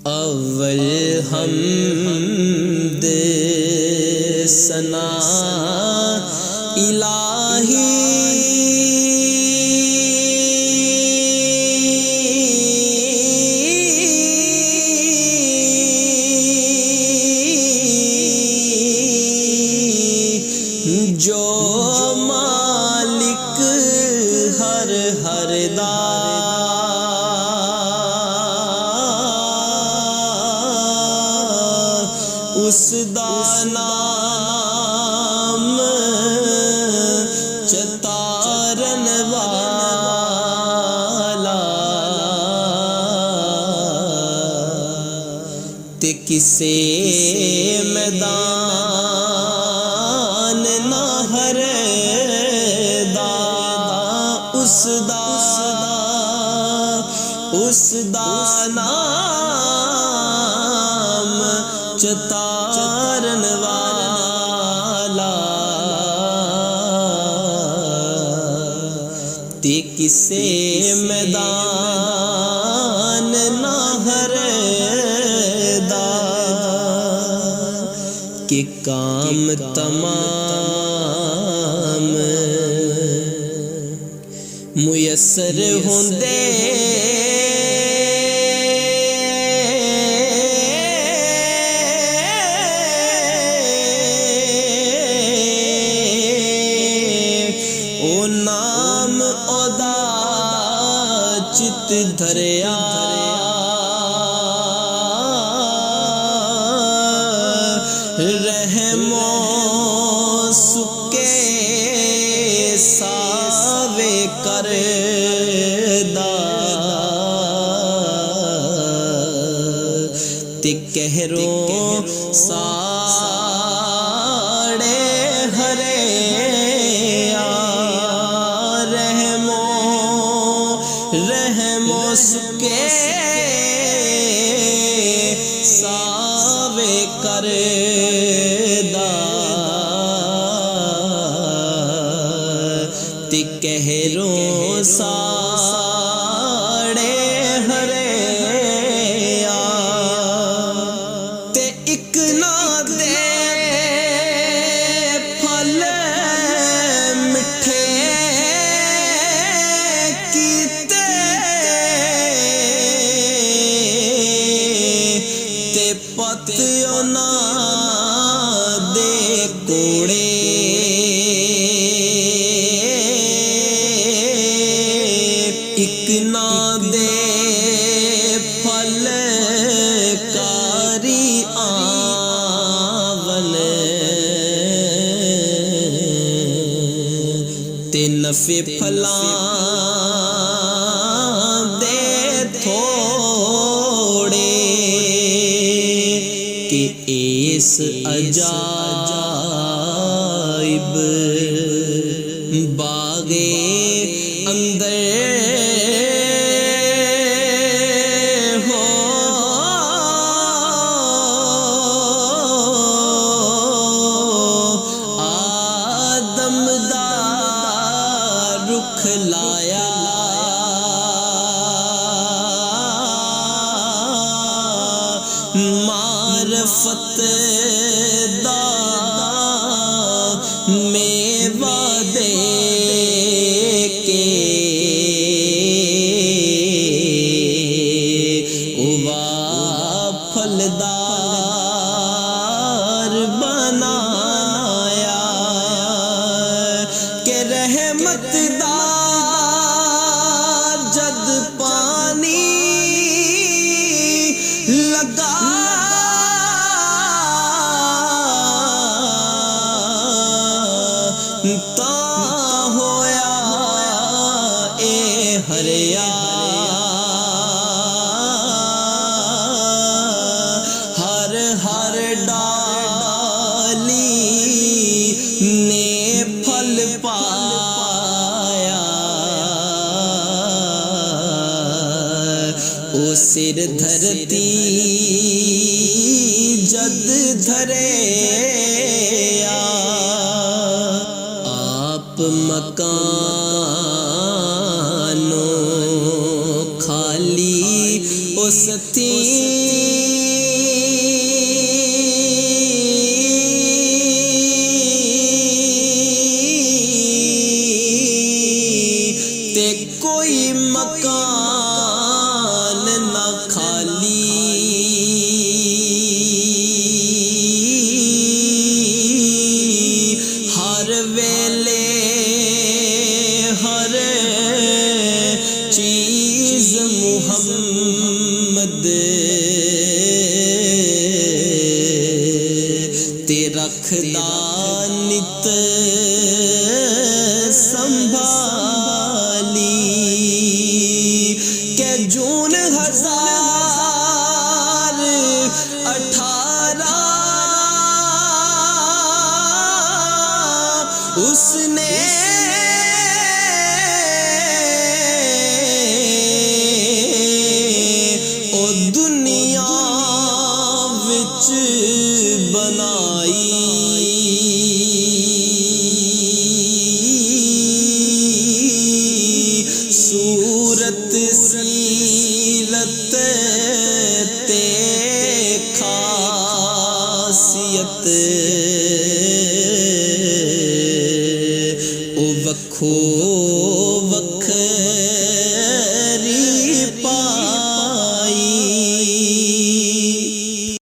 اول حمد ثنا الہی جو مالک ہر دا اس دا نام چتارن والا تے کسے میدان نہ ہر دا اس دا نام چتارن والا تے کسے میدان نہ ہر دا کہ کام تمام میسر ہوندے او نام اودا چت دھریا رحمو سکے ساوے کر دا تے کہروں ساڑے ہرے رحمو سکے ساوے کر دا تے کہروں ساڑے ہرے تے اک نہ دے پھل مٹھے کیتے تے پتیوں نہ دے کوڑے اک نہ دے پھل کاری آون تے نفع پھلاں دے تھوڑے کہ ایس عجائب باغے اندر ہو آدم دا رخ لایا معرفت دا میوہ دے کے اوہ پھلدار بنایا کہ رحمت دا جد پانی لگا تا ہویا اے ہریا ہر ہر ڈالی نے پھل پایا او سر دھرتی جد دھرے آپ مکانوں خالی او ستی ہر ویلے ہر چیز محمد تے رکھدا نت سنبھالی کہ جون 2018 اس نے او دنیا وچ بنائی صورت سیلت تے خاصیت او وکھو